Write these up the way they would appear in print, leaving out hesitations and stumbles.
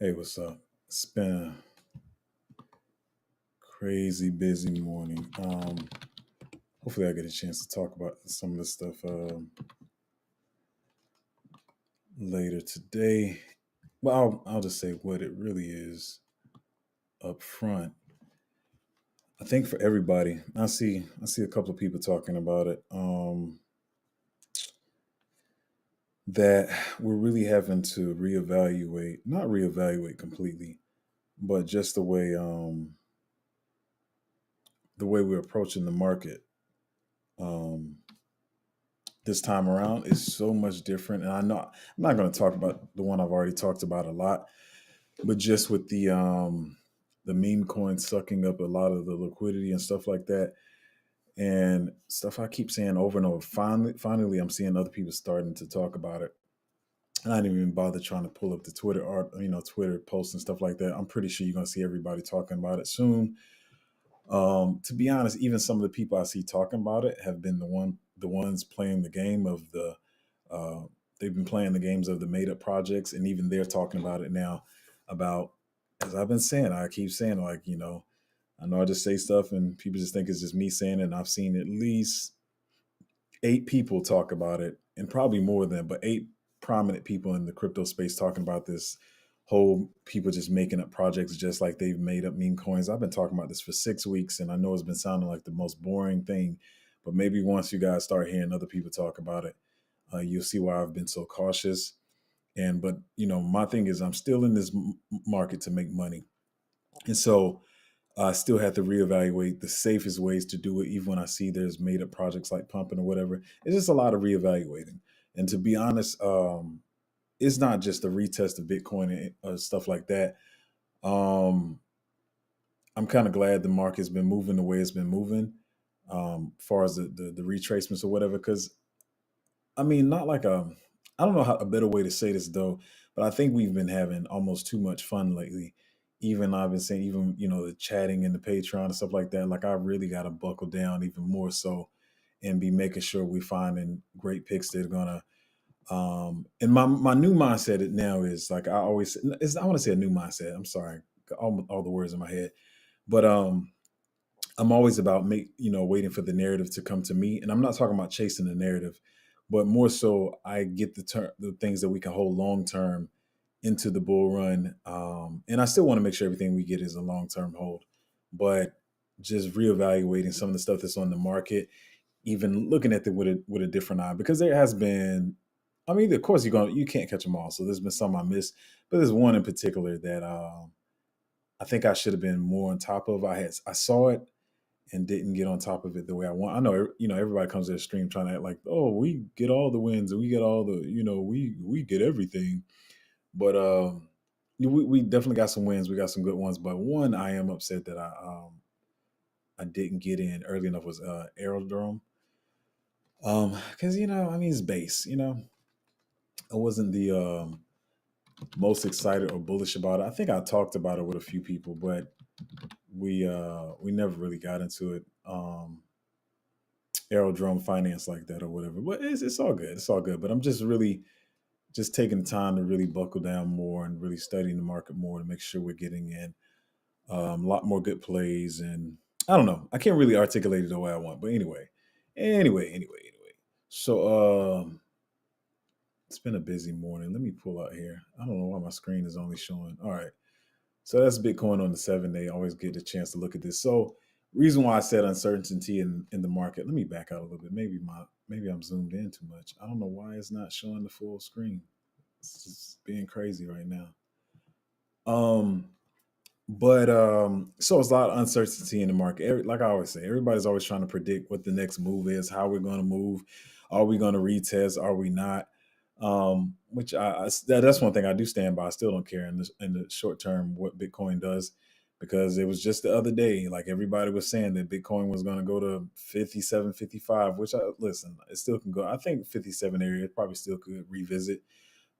Hey, what's up? It's been a crazy busy morning. Hopefully, I get a chance to talk about some of this stuff later today. Well, I'll just say what it really is up front. I think for everybody, I see a couple of people talking about it. That we're really having to reevaluate, not reevaluate completely, but just the way we're approaching the market. Um, this time around is so much different. And I know I'm not going to talk about the one I've already talked about a lot, but just with the meme coin sucking up a lot of the liquidity and stuff like that, and stuff I keep saying over and over. Finally, I'm seeing other people starting to talk about it. And I didn't even bother trying to pull up the Twitter art, Twitter posts and stuff like that. I'm pretty sure you're going to see everybody talking about it soon. To be honest, even some of the people I see talking about it have been the ones playing the game of the uh, they've been playing the games of the made up projects, and even they're talking about it now. About, as I've been saying, I keep saying, like, I know I just say stuff and people just think it's just me saying it. And I've seen at least 8 people talk about it, and probably more than, but 8 prominent people in the crypto space talking about this whole people just making up projects just like they've made up meme coins. I've been talking about this for 6 weeks, and I know it's been sounding like the most boring thing, but maybe once you guys start hearing other people talk about it, you'll see why I've been so cautious. And but my thing is, I'm still in this market to make money, and so I still have to reevaluate the safest ways to do it, even when I see there's made up projects like pumping or whatever. It's just a lot of reevaluating. And to be honest, it's not just a retest of Bitcoin and stuff like that. Um, I'm kind of glad the market's been moving the way it's been moving, far as the retracements or whatever. Because I mean, not like I don't know how a better way to say this though, but I think we've been having almost too much fun lately. Even I've been saying, even the chatting and the Patreon and stuff like that. Like I really got to buckle down even more so, and be making sure we finding great picks that are gonna. And my new mindset now is like I always. I want to say a new mindset. I'm sorry, all the words in my head, but I'm always about waiting for the narrative to come to me, and I'm not talking about chasing the narrative, but more so I get the things that we can hold long term into the bull run, and I still want to make sure everything we get is a long term hold, but just reevaluating some of the stuff that's on the market, even looking at it with a different eye, because there has been. I mean, of course, you can't catch them all. So there's been some I missed, but there's one in particular that I think I should have been more on top of. I saw it and didn't get on top of it the way I want. I know, everybody comes to the stream trying to act like, oh, we get all the wins and we get all the, we get everything. But we definitely got some wins. We got some good ones. But one I am upset that I didn't get in early enough was Aerodrome. Because I mean, it's base. I wasn't the most excited or bullish about it. I think I talked about it with a few people, but we never really got into it. Aerodrome finance like that or whatever. But it's all good. It's all good. But I'm just really just taking the time to really buckle down more and really studying the market more to make sure we're getting in a lot more good plays. And I don't know. I can't really articulate it the way I want. But anyway. So it's been a busy morning. Let me pull out here. I don't know why my screen is only showing. All right. So that's Bitcoin on the 7 day. Always get a chance to look at this. So reason why I said uncertainty in the market. Let me back out a little bit. Maybe I'm zoomed in too much. I don't know why it's not showing the full screen. It's just being crazy right now. Um, but so it's a lot of uncertainty in the market. Like I always say, everybody's always trying to predict what the next move is, how we're going to move. Are we going to retest? Are we not? Which that's one thing I do stand by. I still don't care in the short term what Bitcoin does, because it was just the other day, like everybody was saying that Bitcoin was going to go to 57, 55. Which listen, it still can go. I think 57 area it probably still could revisit,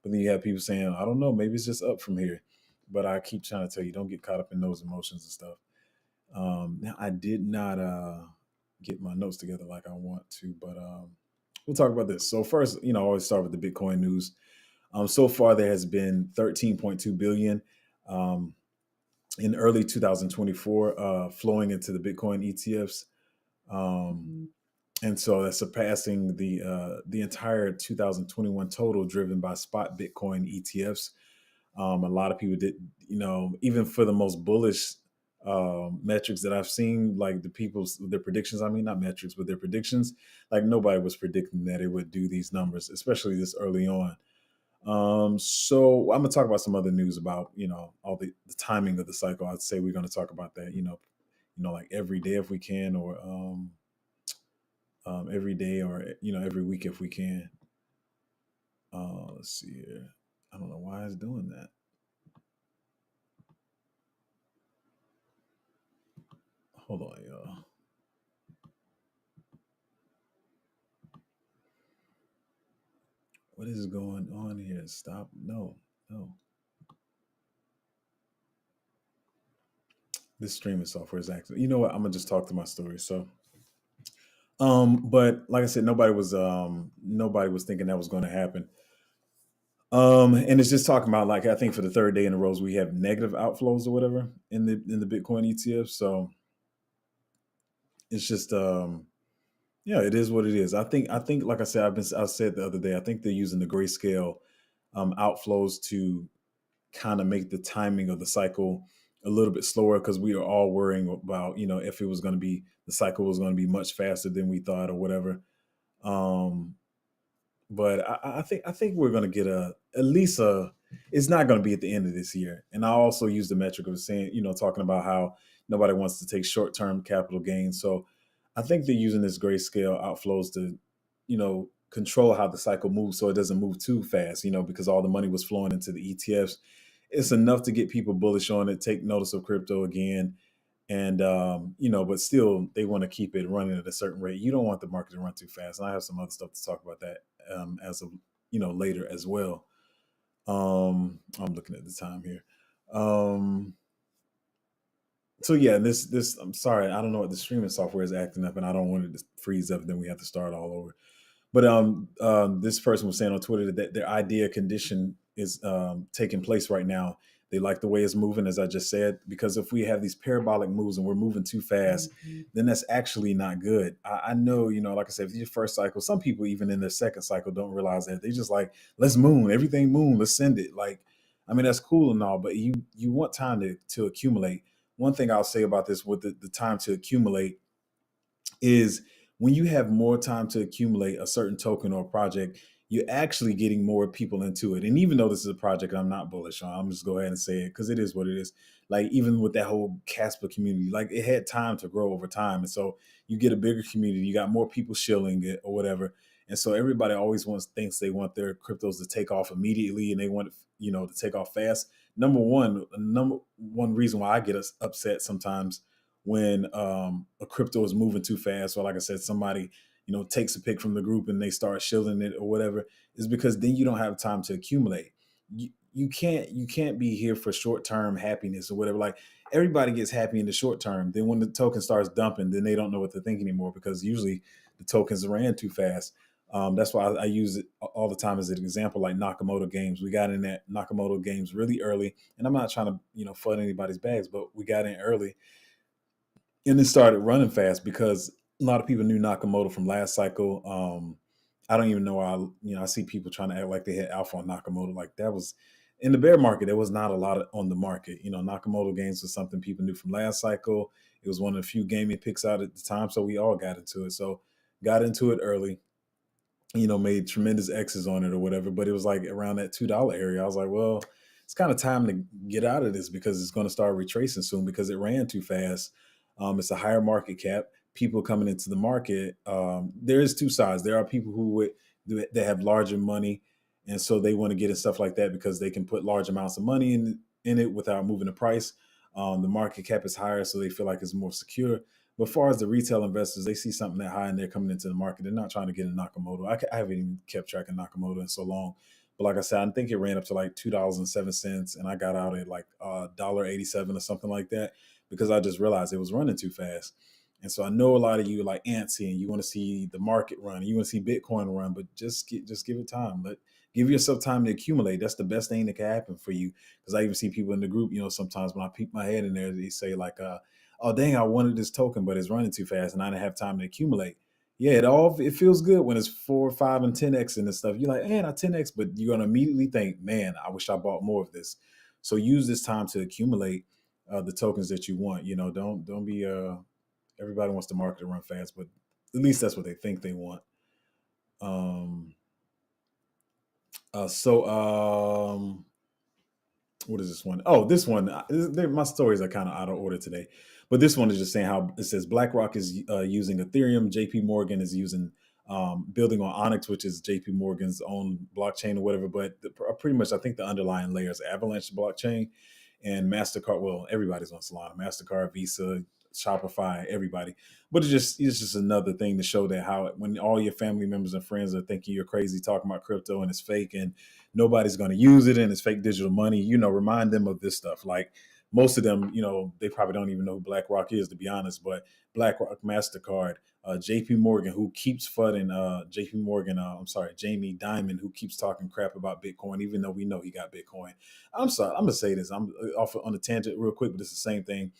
but then you have people saying, I don't know, maybe it's just up from here. But I keep trying to tell you, don't get caught up in those emotions and stuff. Now I did not get my notes together like I want to, but we'll talk about this. So first, I always start with the Bitcoin news. So far there has been 13.2 billion. um, in early 2024, flowing into the Bitcoin ETFs. And so that's surpassing the entire 2021 total, driven by spot Bitcoin ETFs. A lot of people did, even for the most bullish metrics that I've seen, like their predictions. I mean, not metrics, but their predictions. Like nobody was predicting that it would do these numbers, especially this early on. So I'm gonna talk about some other news about all the timing of the cycle. I'd say we're gonna talk about that. Like every day if we can, or every day, or every week if we can. Let's see here. I don't know why it's doing that. Hold on, y'all. What is going on here? Stop. No, no. This streaming software is active. You know what? I'm gonna just talk to my story. So, but like I said, nobody was thinking that was going to happen. And it's just talking about, like, I think for the third day in a row, we have negative outflows or whatever in the Bitcoin ETF. So it's just yeah, it is what it is. I think like I said, I said the other day, I think they're using the grayscale outflows to kind of make the timing of the cycle a little bit slower, because we are all worrying about if it was going to be the cycle was going to be much faster than we thought or whatever. Um, but I think we're going to get at least a. It's not going to be at the end of this year. And I also use the metric of saying, talking about how nobody wants to take short term capital gains. So I think they're using this grayscale outflows to, control how the cycle moves so it doesn't move too fast. Because all the money was flowing into the ETFs. It's enough to get people bullish on it, take notice of crypto again, and but still they want to keep it running at a certain rate. You don't want the market to run too fast, and I have some other stuff to talk about that as of later as well. I'm looking at the time here. So yeah, this I'm sorry, I don't know what the streaming software is acting up, and I don't want it to freeze up, then we have to start all over. But this person was saying on Twitter that their idea condition is taking place right now. They like the way it's moving, as I just said, because if we have these parabolic moves and we're moving too fast, then that's actually not good. I know, like I said, if your first cycle, some people even in their second cycle don't realize that. They just like, let's moon, everything moon, let's send it. Like, I mean, that's cool and all, but you want time to accumulate. One thing I'll say about this with the time to accumulate is when you have more time to accumulate a certain token or project, you're actually getting more people into it. And even though this is a project I'm not bullish on, I'm just go ahead and say it because it is what it is. Like even with that whole Casper community, like it had time to grow over time. And so you get a bigger community, you got more people shilling it or whatever. And so everybody always thinks they want their cryptos to take off immediately and they want to take off fast. Number one reason why I get us upset sometimes when a crypto is moving too fast, or like I said, somebody takes a pick from the group and they start shilling it or whatever, is because then you don't have time to accumulate. You can't be here for short term happiness or whatever. Like everybody gets happy in the short term. Then when the token starts dumping, then they don't know what to think anymore because usually the tokens ran too fast. That's why I use it all the time as an example, like Nakamoto Games. We got in that Nakamoto Games really early, and I'm not trying to flood anybody's bags, but we got in early and it started running fast because a lot of people knew Nakamoto from last cycle. I don't even know why. I see people trying to act like they had alpha on Nakamoto. Like that was in the bear market. There was not a lot on the market. Nakamoto gains was something people knew from last cycle. It was one of the few gaming picks out at the time, so we all got into it. So got into it early. Made tremendous X's on it or whatever. But it was like around that $2 area. I was like, well, it's kind of time to get out of this because it's going to start retracing soon because it ran too fast. It's a higher market cap. People coming into the market. There is two sides. There are people that have larger money, and so they want to get in stuff like that because they can put large amounts of money in it without moving the price. The market cap is higher, so they feel like it's more secure. But as far as the retail investors, they see something that high and they're coming into the market. They're not trying to get in Nakamoto. I haven't even kept track of Nakamoto in so long. But like I said, I think it ran up to like $2.07, and I got out at like $1.87 or something like that because I just realized it was running too fast. And so I know a lot of you are like antsy and you want to see the market run, and you want to see Bitcoin run, but just give it time. Give yourself time to accumulate. That's the best thing that can happen for you. Because I even see people in the group, sometimes when I peek my head in there, they say like, "Oh dang, I wanted this token, but it's running too fast, and I didn't have time to accumulate." Yeah, it feels good when it's 4, 5, and 10x and stuff. You're like, man, I 10x, but you're gonna immediately think, man, I wish I bought more of this. So use this time to accumulate the tokens that you want. Don't be everybody wants the market to run fast, but at least that's what they think they want. Um, so what is this one? Oh, this one. My stories are kind of out of order today, but this one is just saying how it says BlackRock is using Ethereum. JP Morgan is using building on Onyx, which is JP Morgan's own blockchain or whatever. But pretty much, I think the underlying layer is Avalanche blockchain and Mastercard. Well, everybody's on Solana, Mastercard, Visa, Shopify, everybody. But it's just another thing to show that how when all your family members and friends are thinking you're crazy talking about crypto and it's fake and nobody's going to use it and it's fake digital money, remind them of this stuff. Like most of them, they probably don't even know who BlackRock is, to be honest. But BlackRock, Mastercard, JP Morgan, who keeps flooding, JP Morgan, I'm sorry, Jamie Dimon, who keeps talking crap about Bitcoin, even though we know he got Bitcoin. I'm sorry, I'm going to say this. I'm off on a tangent real quick, but it's the same thing.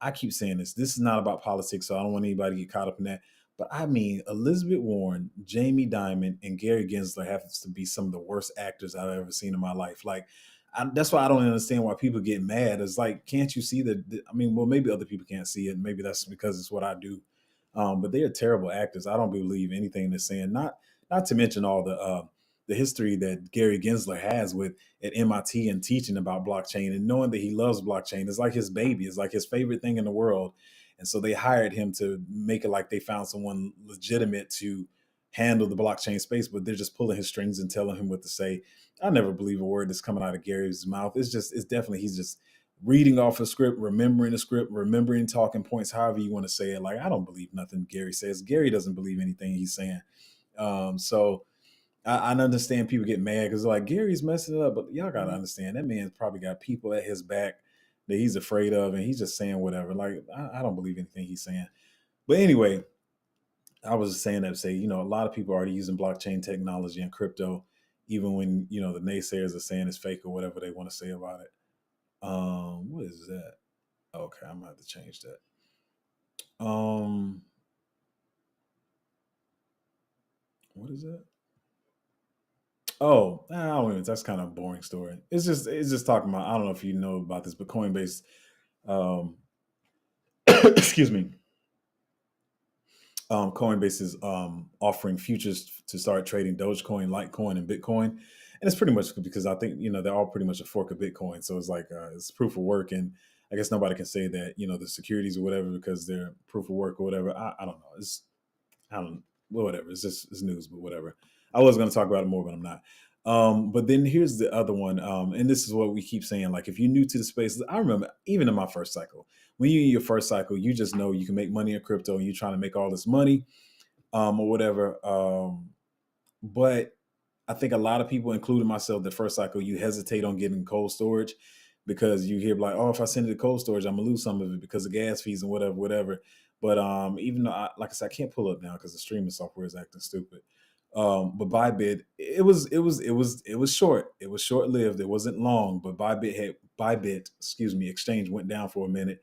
I keep saying this. This is not about politics, so I don't want anybody to get caught up in that. But I mean, Elizabeth Warren, Jamie Dimon, and Gary Gensler have to be some of the worst actors I've ever seen in my life. Like, that's why I don't understand why people get mad. It's like, can't you see that? I mean, well, maybe other people can't see it. Maybe that's because it's what I do. But they are terrible actors. I don't believe anything they're saying. Not to mention all the history that Gary Gensler has with at MIT and teaching about blockchain and knowing that he loves blockchain. It's like his baby. It's like his favorite thing in the world. And so they hired him to make it like they found someone legitimate to handle the blockchain space, but they're just pulling his strings and telling him what to say. I never believe a word that's coming out of Gary's mouth. It's definitely, he's just reading off a script, remembering the script, remembering talking points, however you want to say it. Like, I don't believe nothing Gary says. Gary doesn't believe anything he's saying. So I understand people get mad because like Gary's messing it up, but y'all gotta understand that man's probably got people at his back that he's afraid of, and he's just saying whatever. Like I don't believe anything he's saying. But anyway, I was just saying that to say, a lot of people are already using blockchain technology and crypto, even when the naysayers are saying it's fake or whatever they want to say about it. What is that? Okay, I'm gonna have to change that. What is that? Oh, I don't even. That's kind of a boring story. It's just talking about. I don't know if you know about this, but Coinbase, um, excuse me, Coinbase is offering futures to start trading Dogecoin, Litecoin, and Bitcoin, and it's pretty much because I think they're all pretty much a fork of Bitcoin. So it's like it's proof of work, and I guess nobody can say that the securities or whatever because they're proof of work or whatever. I don't know. I don't well, whatever. It's news, but whatever. I was going to talk about it more, but I'm not. But then here's the other one, and this is what we keep saying. Like, if you're new to the space, I remember even in my first cycle, when you're in your first cycle, you just know you can make money in crypto, and you're trying to make all this money, or whatever. But I think a lot of people, including myself, the first cycle, you hesitate on getting cold storage because you hear like, oh, if I send it to cold storage, I'm gonna lose some of it because of gas fees and whatever, whatever. But even though, like I said, I can't pull up now because the streaming software is acting stupid. But Bybit, it was short. It was short lived. It wasn't long. But Bybit, excuse me, exchange went down for a minute.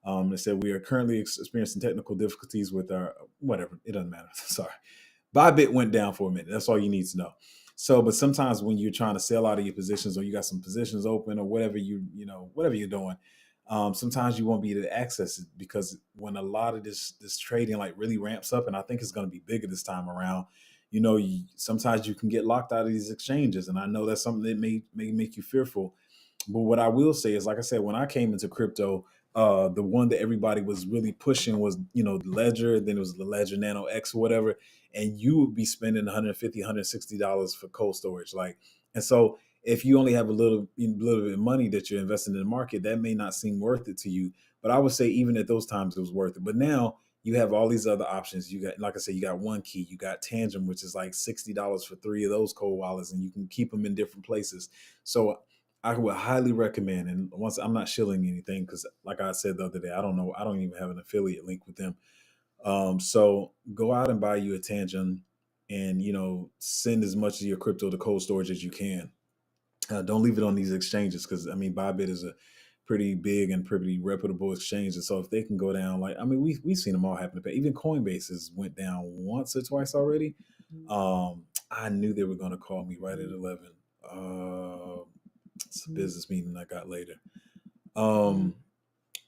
They said we are currently experiencing technical difficulties with our whatever. It doesn't matter. Sorry. Bybit went down for a minute. That's all you need to know. So, but sometimes when you're trying to sell out of your positions or you got some positions open or whatever whatever you're doing, sometimes you won't be able to access it because when a lot of this trading like really ramps up, and I think it's going to be bigger this time around. Sometimes you can get locked out of these exchanges, and I know that's something that may make you fearful. But what I will say is, like I said, when I came into crypto, the one that everybody was really pushing was, the Ledger. Then it was the Ledger Nano X or whatever, and you would be spending 150, $160 for cold storage. Like, and so if you only have a little bit of money that you're investing in the market, that may not seem worth it to you. But I would say even at those times it was worth it. But now you have all these other options. You got, like I said, you got One Key, you got Tangent, which is like $60 for 3 of those cold wallets, and you can keep them in different places. So I would highly recommend. And once I'm not shilling anything because, like I said the other day, I don't know, I don't even have an affiliate link with them. So go out and buy you a Tangent, and send as much of your crypto to cold storage as you can. Don't leave it on these exchanges, because I mean Bybit is a pretty big and pretty reputable exchange, and so if they can go down, like I mean we've seen them all happen. But even Coinbase has went down once or twice already. I knew they were going to call me right at 11. It's a business meeting I got later.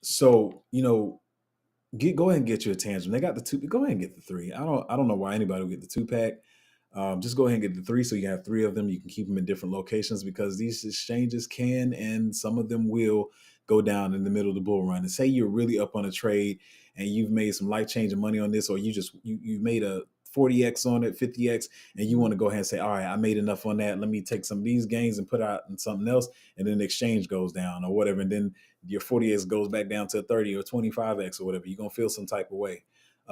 So go ahead and get your Tangent. They got the two. Go ahead and get the three. I don't know why anybody would get the 2 pack. Just go ahead and get the three, so you have three of them. You can keep them in different locations, because these exchanges can, and some of them will, go down in the middle of the bull run. And say you're really up on a trade and you've made some life changing money on this, or you made a 40x on it, 50x, and you want to go ahead and say, all right, I made enough on that. Let me take some of these gains and put out in something else, and then the exchange goes down or whatever, and then your 40x goes back down to 30 or 25x or whatever. You're gonna feel some type of way.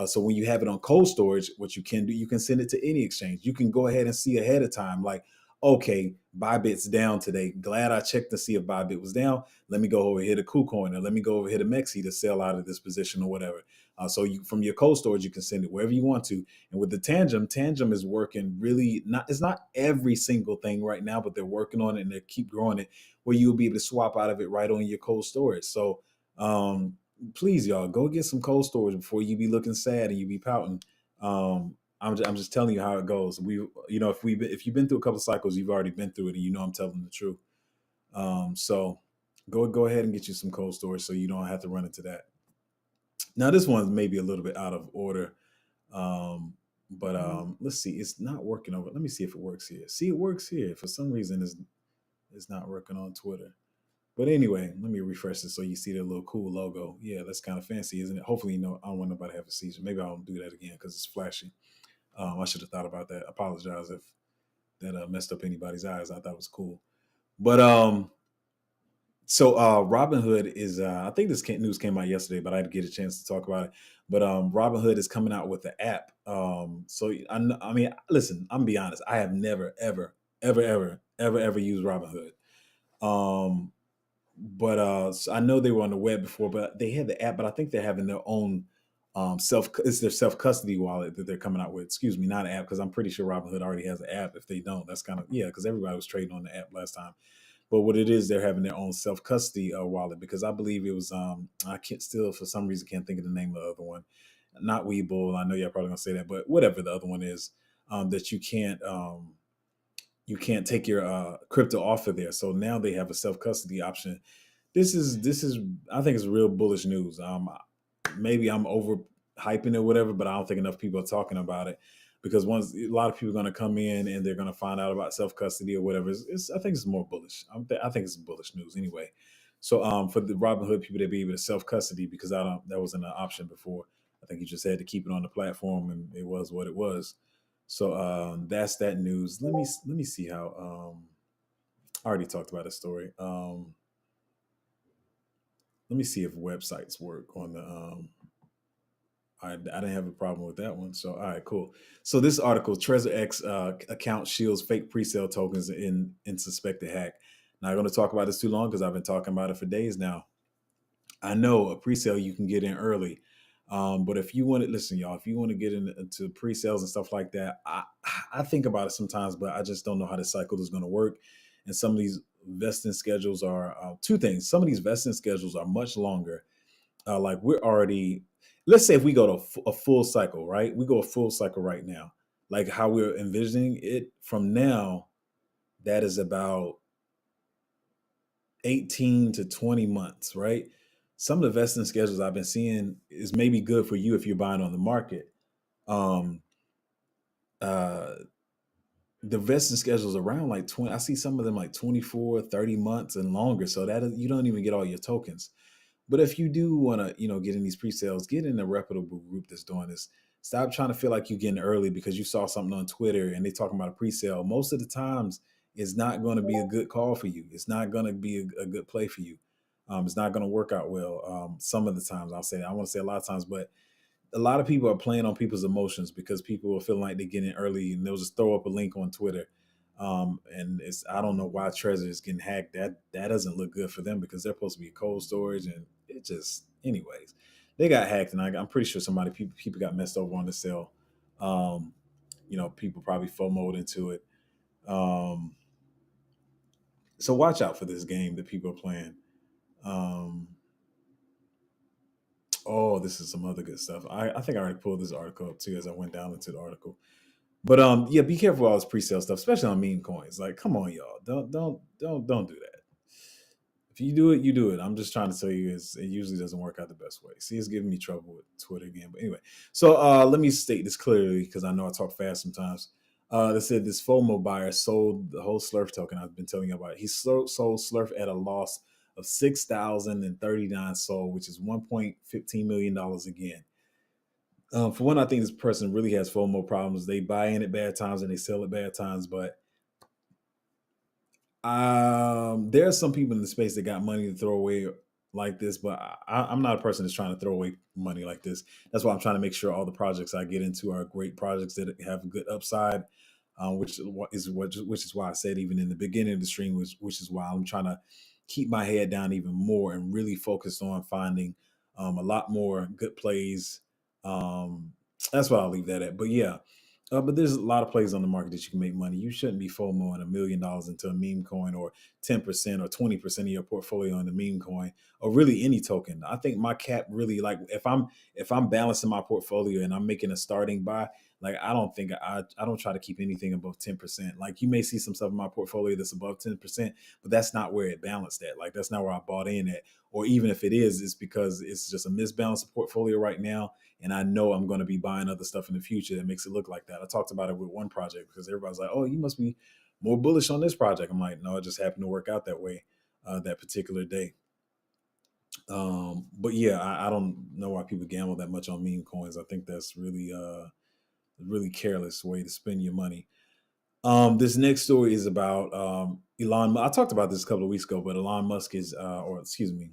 So when you have it on cold storage, what you can do, you can send it to any exchange. You can go ahead and see ahead of time, like, okay, Bybit's down today. Glad I checked to see if Bybit was down. Let me go over here to KuCoin, or let me go over here to Mexi to sell out of this position or whatever. So from your cold storage, you can send it wherever you want to. And with the Tangem is working really not. It's not every single thing right now, but they're working on it and they keep growing it, where you'll be able to swap out of it right on your cold storage. So please, y'all, go get some cold storage before you be looking sad and you be pouting. I'm just telling you how it goes. If you've been through a couple of cycles, you've already been through it, and I'm telling the truth. So go ahead and get you some cold storage so you don't have to run into that. Now this one's maybe a little bit out of order, but let's see. It's not working over. Let me see if it works here. See, it works here. For some reason, it's not working on Twitter. But anyway, let me refresh this so you see the little cool logo. Yeah, that's kind of fancy, isn't it? Hopefully, I don't want nobody to have a seizure. Maybe I'll do that again because it's flashy. I should have thought about that. I apologize if that messed up anybody's eyes. I thought it was cool. But so Robinhood is, I think this news came out yesterday, but I didn't get a chance to talk about it. But Robinhood is coming out with the app. So I mean, listen, I'm gonna be honest. I have never, ever, ever, ever, ever, ever used Robinhood. But so I know they were on the web before, but they had the app. But I think they're having their own it's their self custody wallet that they're coming out with. Excuse me, not an app, because I'm pretty sure Robinhood already has an app. If they don't, that's kind of, yeah, because everybody was trading on the app last time. But what it is, they're having their own self custody wallet, because I believe it was I can't still for some reason can't think of the name of the other one. Not Webull. I know you're probably gonna say that, but whatever the other one is, that you can't take your crypto off of there. So now they have a self custody option. This is I think it's real bullish news. Maybe I'm over hyping it, whatever, but I don't think enough people are talking about it, because once a lot of people are going to come in and they're going to find out about self custody or whatever. I think it's more bullish. I think it's bullish news anyway. So for the Robinhood people to be able to self custody, because that wasn't an option before. I think you just had to keep it on the platform, and it was what it was. So that's that news. Let me see how. I already talked about the story. Let me see if websites work on the. I didn't have a problem with that one. So all right, cool. So this article, Trezor X account shields fake pre-sale tokens in suspected hack. Not going to talk about this too long, because I've been talking about it for days now. I know a pre-sale you can get in early. But if you want to listen, y'all, if you want to get into pre-sales and stuff like that, I think about it sometimes, but I just don't know how the cycle is going to work. And some of these vesting schedules are two things. Some of these vesting schedules are much longer. Like we're already, let's say if we go to a full cycle, right? We go a full cycle right now, like how we're envisioning it from now. That is about 18 to 20 months, right? Some of the vesting schedules I've been seeing is maybe good for you if you're buying on the market. Um, uh, the vesting schedules around like 20, I see some of them like 24, 30 months and longer. So that is, you don't even get all your tokens. But if you do want to, get in these pre-sales, get in a reputable group that's doing this. Stop trying to feel like you're getting early because you saw something on Twitter and they talking about a pre-sale. Most of the times, it's not going to be a good call for you. It's not going to be a good play for you. It's not going to work out well. Some of the times, I'll say, I want to say a lot of times, but a lot of people are playing on people's emotions because people are feeling like they get in early, and they'll just throw up a link on Twitter. And it's, I don't know why Trezor is getting hacked. That doesn't look good for them, because they're supposed to be cold storage, and it just, anyways. they got hacked, and I'm pretty sure people got messed over on the sale. Um, people probably FOMO'd into it. Um, so watch out for this game that people are playing. Um, oh, this is some other good stuff. I think I already pulled this article up too as I went down into the article. But yeah, be careful with all this pre-sale stuff, especially on meme coins. Like, come on, y'all, don't do that. If you do it, you do it. I'm just trying to tell you, it usually doesn't work out the best way. See, it's giving me trouble with Twitter again. But anyway, so let me state this clearly because I know I talk fast sometimes. They said this FOMO buyer sold the whole Slurf token I've been telling you about. He sold Slurf at a loss of 6,039 sold, which is $1.15 million again. For one, I think this person really has FOMO problems. They buy in at bad times and they sell at bad times, but there are some people in the space that got money to throw away like this, but I'm not a person that's trying to throw away money like this. That's why I'm trying to make sure all the projects I get into are great projects that have a good upside, which is why I said even in the beginning of the stream, which is why I'm trying to keep my head down even more and really focus on finding a lot more good plays. That's what I'll leave that at. But yeah, but there's a lot of plays on the market that you can make money. You shouldn't be FOMOing $1 million into a meme coin or 10% or 20% of your portfolio on the meme coin or really any token. I think my cap really, like, if I'm balancing my portfolio and I'm making a starting buy, like I don't try to keep anything above 10%. Like, you may see some stuff in my portfolio that's above 10%, but that's not where it balanced at. Like, that's not where I bought in at. Or even if it is, it's because it's just a misbalanced portfolio right now, and I know I'm going to be buying other stuff in the future that makes it look like that. I talked about it with one project because everybody's like, "Oh, you must be more bullish on this project." I'm like, "No, it just happened to work out that way that particular day." But yeah, I don't know why people gamble that much on meme coins. I think that's really careless way to spend your money. This next story is about Elon. I talked about this a couple of weeks ago, but Elon Musk is, or excuse me,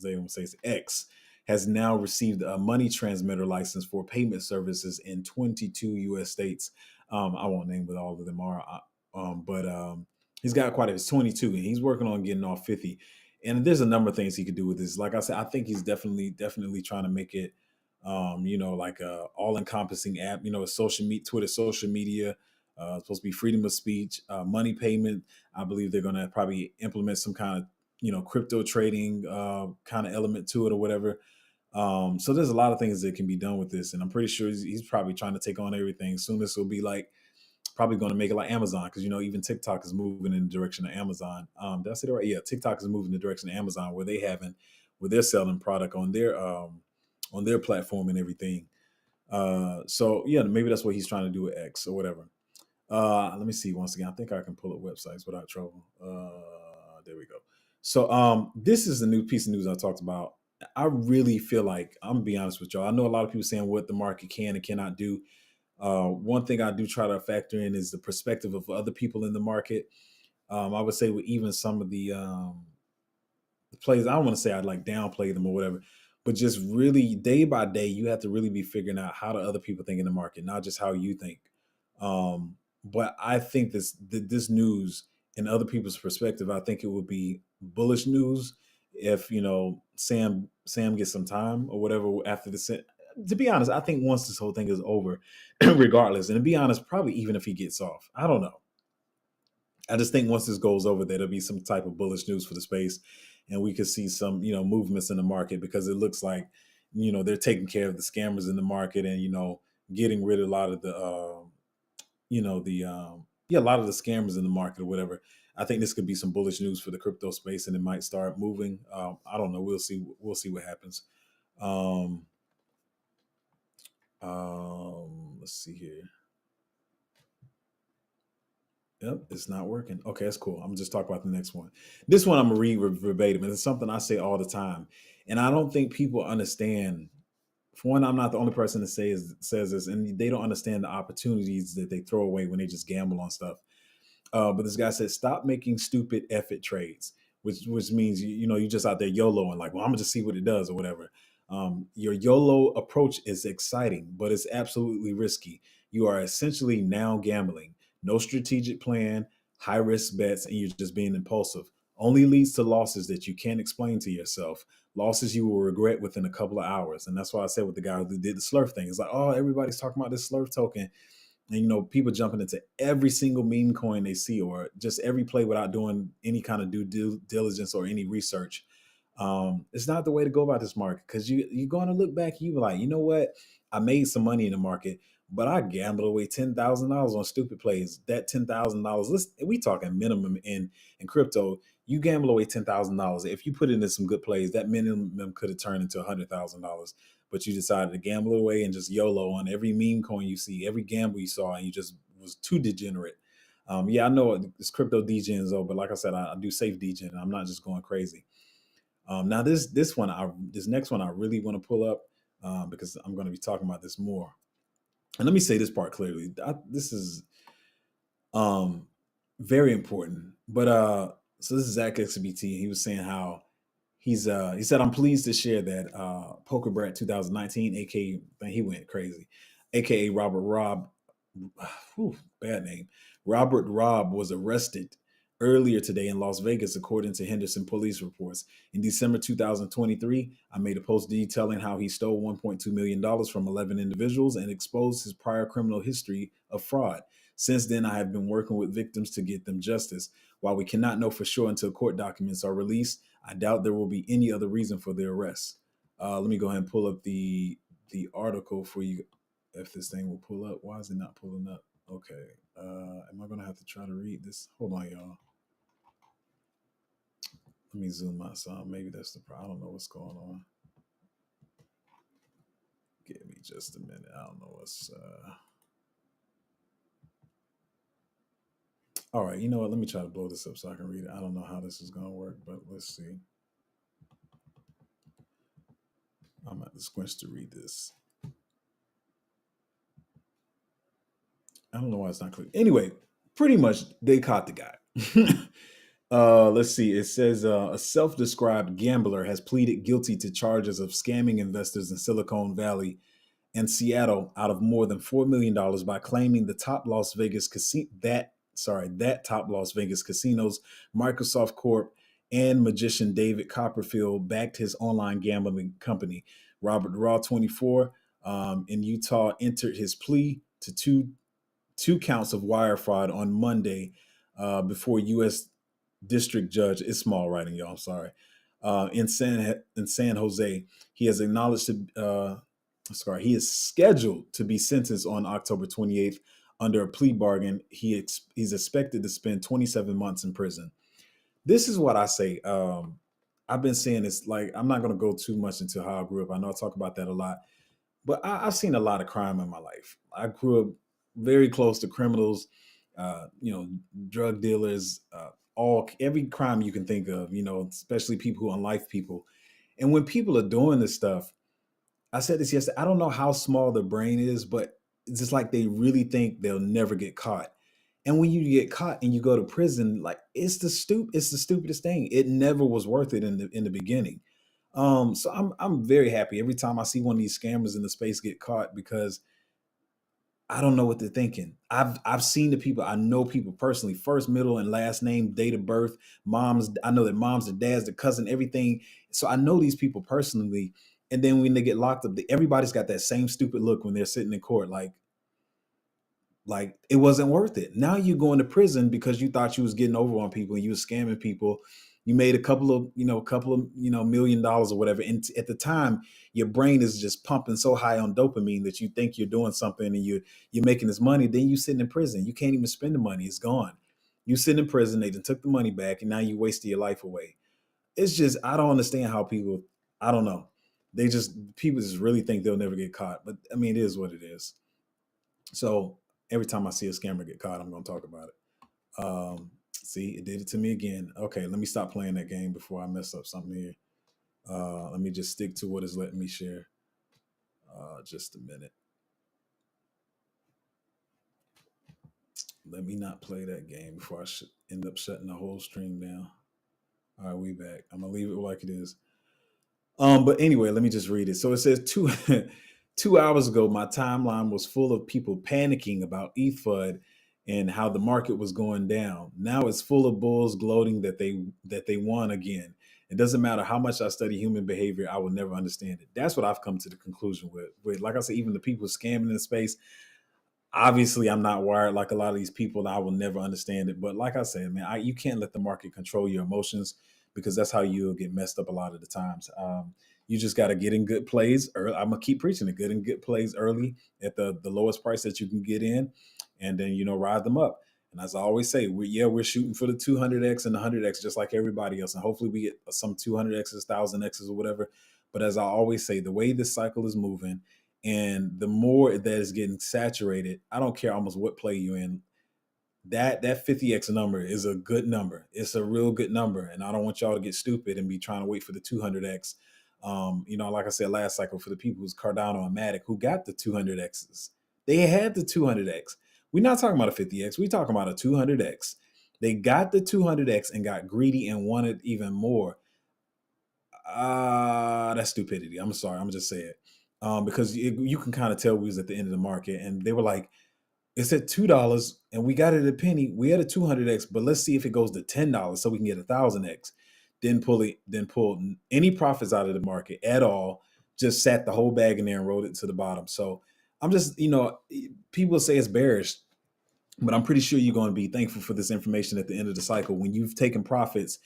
they don't say it's X, has now received a money transmitter license for payment services in 22 U.S. states. I won't name what all of them are, but he's got quite a. It's 22, and he's working on getting all 50. And there's a number of things he could do with this. Like I said, I think he's definitely trying to make it, like a all-encompassing app. Twitter, social media. Supposed to be freedom of speech, money payment. I believe they're going to probably implement some kind of crypto trading kind of element to it or whatever. So there's a lot of things that can be done with this, and I'm pretty sure he's probably trying to take on everything. Soon this will be like probably going to make it like Amazon because even TikTok is moving in the direction of Amazon. Did I say that right? Yeah, TikTok is moving in the direction of Amazon where they're selling product on their platform and everything. So yeah, maybe that's what he's trying to do with X or whatever. Let me see once again. I think I can pull up websites without trouble. There we go. So this is a new piece of news I talked about. I really feel like, I'm gonna be honest with y'all. I know a lot of people saying what the market can and cannot do. One thing I do try to factor in is the perspective of other people in the market. I would say with even some of the plays, I don't want to say I'd like downplay them or whatever, but just really day by day, you have to really be figuring out how do other people think in the market, not just how you think. But I think this news and other people's perspective, I think it would be bullish news if Sam gets some time or whatever after this. To be honest, I think once this whole thing is over, regardless, and to be honest, probably even if he gets off, I don't know. I just think once this goes over, there'll be some type of bullish news for the space, and we could see some, movements in the market because it looks like, they're taking care of the scammers in the market and getting rid of a lot of the, a lot of the scammers in the market or whatever. I think this could be some bullish news for the crypto space, and it might start moving. I don't know. We'll see. We'll see what happens. Let's see here. Yep, it's not working. Okay, that's cool. I'm just talking about the next one. This one I'm gonna read verbatim, and it's something I say all the time, and I don't think people understand. For one, I'm not the only person that says this, and they don't understand the opportunities that they throw away when they just gamble on stuff. But this guy said, "Stop making stupid effort trades," which means you just out there YOLO and like, well, I'm gonna just see what it does or whatever. Your YOLO approach is exciting, but it's absolutely risky. You are essentially now gambling. No strategic plan, high risk bets, and you're just being impulsive. Only leads to losses that you can't explain to yourself. Losses you will regret within a couple of hours. And that's why I said with the guy who did the slurf thing. It's like, oh, everybody's talking about this slurf token. And people jumping into every single meme coin they see, or just every play without doing any kind of due diligence or any research. It's not the way to go about this market, because you're going to look back and you be like, you know what? I made some money in the market, but I gambled away $10,000 on stupid plays. That $10,000, we talking minimum in crypto. You gamble away $10,000. If you put it into some good plays, that minimum could have turned into $100,000. But you decided to gamble away and just YOLO on every meme coin you see, every gamble you saw, and you just was too degenerate. Yeah, I know it's crypto degens though, but like I said, I do safe degen. I'm not just going crazy. Now this next one I really want to pull up, because I'm going to be talking about this more. And let me say this part clearly. This is very important. But so this is Zach XBT. He was saying how he said, I'm pleased to share that Poker Brat 2019, aka, he went crazy, aka Robert Rob, whew, bad name. Robert Robb was arrested earlier today in Las Vegas, according to Henderson police reports. In December 2023, I made a post detailing how he stole $1.2 million from 11 individuals and exposed his prior criminal history of fraud. Since then, I have been working with victims to get them justice. While we cannot know for sure until court documents are released, I doubt there will be any other reason for the arrest. Let me go ahead and pull up the article for you, if this thing will pull up. Why is it not pulling up? Okay. Am I going to have to try to read this? Hold on, y'all. Let me zoom out some. Maybe that's the problem. I don't know what's going on. Give me just a minute. I don't know what's... All right, you know what? Let me try to blow this up so I can read it. I don't know how this is going to work, but let's see. I'm at the squinch to read this. I don't know why it's not clear. Anyway, pretty much they caught the guy. Let's see. It says a self-described gambler has pleaded guilty to charges of scamming investors in Silicon Valley and Seattle out of more than $4 million by claiming the top Las Vegas top Las Vegas casinos, Microsoft Corp, and magician David Copperfield backed his online gambling company. Robert Raw, 24, in Utah, entered his plea to two counts of wire fraud on Monday before U.S. District Judge. It's small writing, y'all. I'm sorry. In San Jose, he has acknowledged to. He is scheduled to be sentenced on October 28th under a plea bargain. He's expected to spend 27 months in prison. This is what I say. I've been saying this. Like, I'm not going to go too much into how I grew up. I know I talk about that a lot, but I've seen a lot of crime in my life. I grew up very close to criminals, drug dealers, every crime you can think of, especially people who unlife people. And when people are doing this stuff, I said this yesterday, I don't know how small their brain is, but it's just like they really think they'll never get caught. And when you get caught and you go to prison, like it's the stupidest thing. It never was worth it in the beginning. So I'm very happy every time I see one of these scammers in the space get caught, because I don't know what they're thinking. I've seen the people. I know people personally, first, middle, and last name, date of birth, moms. I know their moms, their dads, their cousin, everything. So I know these people personally. And then when they get locked up, everybody's got that same stupid look when they're sitting in court, like it wasn't worth it. Now you're going to prison because you thought you was getting over on people and you was scamming people. You made a couple of $1 million or whatever. And at the time, your brain is just pumping so high on dopamine that you think you're doing something and you're making this money. Then you sitting in prison. You can't even spend the money. It's gone. You sitting in prison. They done took the money back, and now you wasted your life away. It's just, I don't understand how people, I don't know. People just really think they'll never get caught. But I mean, it is what it is. So every time I see a scammer get caught, I'm going to talk about it. See, it did it to me again. Okay, let me stop playing that game before I mess up something here. Let me just stick to what is letting me share. Just a minute. Let me not play that game before I end up shutting the whole stream down. All right, we back. I'm gonna leave it like it is. But anyway, let me just read it. So it says 2 hours ago, my timeline was full of people panicking about ETHFUD and how the market was going down. Now it's full of bulls gloating that they won again. It doesn't matter how much I study human behavior, I will never understand it. That's what I've come to the conclusion with like I said, even the people scamming in space. Obviously, I'm not wired like a lot of these people. I will never understand it. But like I said, man, you can't let the market control your emotions, because that's how you'll get messed up a lot of the times. You just got to get in good plays. I'm gonna keep preaching it. Get in good plays early at the lowest price that you can get in, and then ride them up. And as I always say, we're shooting for the 200x and the 100x just like everybody else, and hopefully we get some 200x's, 1000x's, or whatever. But as I always say, the way this cycle is moving, and the more that is getting saturated, I don't care almost what play you're in. That 50x number is a good number. It's a real good number, and I don't want y'all to get stupid and be trying to wait for the 200x. Like I said last cycle, for the people who's Cardano and Matic who got the 200x's, they had the 200x. We're not talking about a 50x. We're talking about a 200x. They got the 200x and got greedy and wanted even more. That's stupidity. I'm sorry. I'm just say it. Because you can kind of tell we was at the end of the market, and they were like, it's at $2 and we got it at a penny. We had a 200x, but let's see if it goes to $10 so we can get 1000x. Then pull any profits out of the market at all. Just sat the whole bag in there and rolled it to the bottom. So I'm just, people say it's bearish, but I'm pretty sure you're going to be thankful for this information at the end of the cycle when you've taken profits.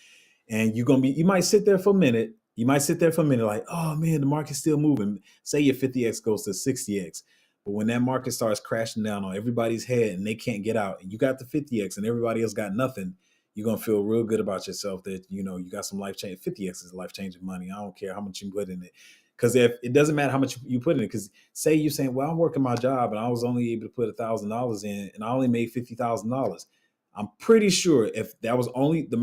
And you might sit there for a minute. You might sit there for a minute like, oh man, the market's still moving. Say your 50x goes to 60x. But when that market starts crashing down on everybody's head and they can't get out, and you got the 50x and everybody else got nothing, you're gonna feel real good about yourself that you got some life change. 50x is life changing money. I don't care how much you put in it. Because if it doesn't matter how much you put in it, because say you're saying, well, I'm working my job and I was only able to put $1,000 in and I only made $50,000. I'm pretty sure if that was only the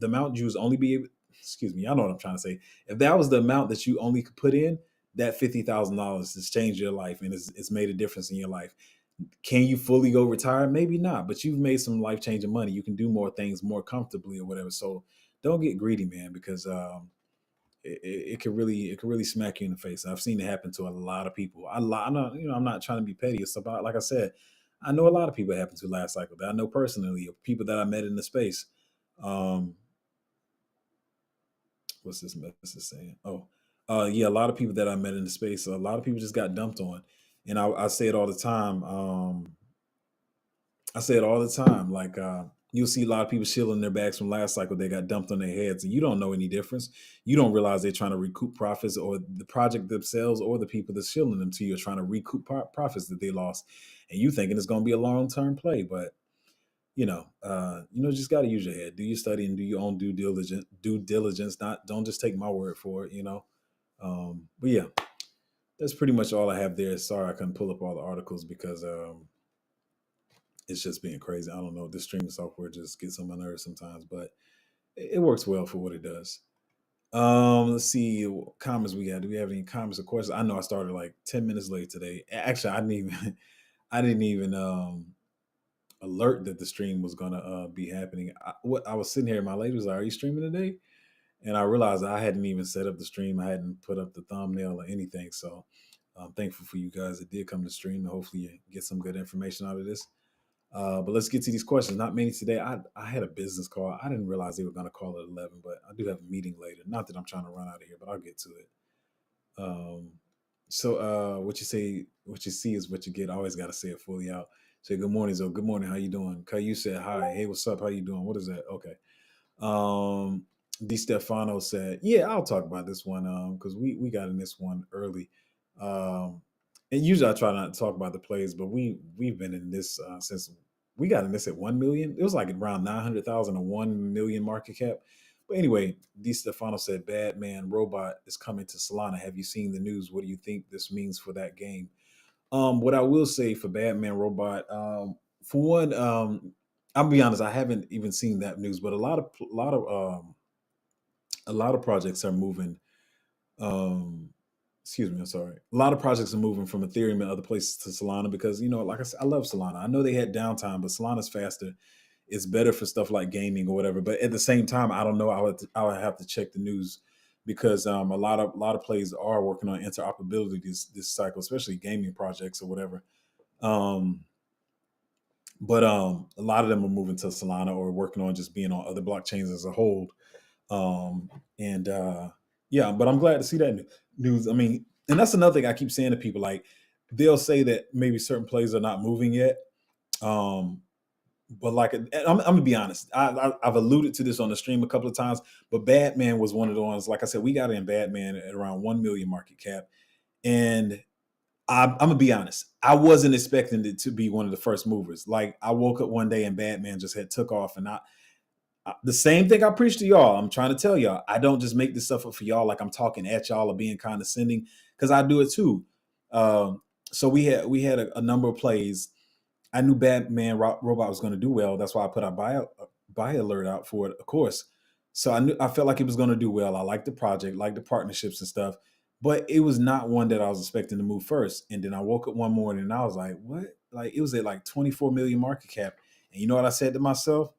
amount you was only be able, excuse me, I know what I'm trying to say. If that was the amount that you only could put in, that $50,000 has changed your life and it's made a difference in your life. Can you fully go retire? Maybe not, but you've made some life changing money. You can do more things more comfortably or whatever. So don't get greedy, man, because it could really smack you in the face. I've seen it happen to a lot of people. I'm not, I'm not trying to be petty. It's about, like I said, I know a lot of people it happened to last cycle that I know personally, or people that I met in the space. Um, what's this message saying? Oh, yeah, a lot of people that I met in the space. A lot of people just got dumped on, and I say it all the time. I say it all the time. Like you'll see a lot of people shielding their bags from last cycle. They got dumped on their heads, and you don't know any difference. You don't realize they're trying to recoup profits, or the project themselves, or the people that's shielding them to you are trying to recoup profits that they lost, and you thinking it's going to be a long term play. But just got to use your head, do your study, and do your own due diligence. Due diligence. Not don't just take my word for it. But yeah, that's pretty much all I have there. Sorry, I couldn't pull up all the articles because it's just being crazy. I don't know. This streaming software just gets on my nerves sometimes, but it works well for what it does. Let's see what comments we got. Do we have any comments or questions? I know I started like 10 minutes late today. Actually, I didn't even I didn't even alert that the stream was gonna be happening. I was sitting here, and my lady was like, "Are you streaming today?" And I realized I hadn't even set up the stream. I hadn't put up the thumbnail or anything. So I'm thankful for you guys that did come to stream, and hopefully you get some good information out of this. But let's get to these questions. Not many today. I had a business call. I didn't realize they were going to call at 11, but I do have a meeting later. Not that I'm trying to run out of here, but I'll get to it. What you say, what you see is what you get. I always got to say it fully out. Say good morning, Zoe. Good morning. How you doing? You said hi. Hey, what's up? How you doing? What is that? Okay. Di Stefano said, "Yeah, I'll talk about this one because we got in this one early. And usually I try not to talk about the plays, but we've been in this since we got in this at 1 million. It was like around 900,000 or 1 million market cap. But anyway, Di Stefano said, "Bad Man Robot is coming to Solana. Have you seen the news? What do you think this means for that game?" What I will say for Bad Man Robot, for one, I'll be honest, I haven't even seen that news, but a lot of projects are moving. Excuse me, I'm sorry. A lot of projects are moving from Ethereum and other places to Solana because like I said, I love Solana. I know they had downtime, but Solana's faster. It's better for stuff like gaming or whatever. But at the same time, I don't know. I would have to check the news because a lot of players are working on interoperability this cycle, especially gaming projects or whatever. But a lot of them are moving to Solana or working on just being on other blockchains as a whole. Um, and yeah, but I'm glad to see that news. I mean, and that's another thing I keep saying to people. Like, they'll say that maybe certain plays are not moving yet. Um, but like, I'm gonna be honest. I've alluded to this on the stream a couple of times. But Batman was one of the ones. Like I said, we got in Batman at around 1 million market cap, and I'm gonna be honest. I wasn't expecting it to be one of the first movers. Like, I woke up one day and Batman just had took off, and the same thing I preach to y'all. I'm trying to tell y'all. I don't just make this stuff up for y'all like I'm talking at y'all or being condescending, because I do it too. Um, so we had a number of plays. I knew Batman Robot was going to do well. That's why I put a buy alert out for it, of course. So I felt like it was going to do well. I liked the project, liked the partnerships and stuff, but it was not one that I was expecting to move first. And then I woke up one morning and I was like, "What?" Like, it was at like 24 million market cap, and you know what I said to myself?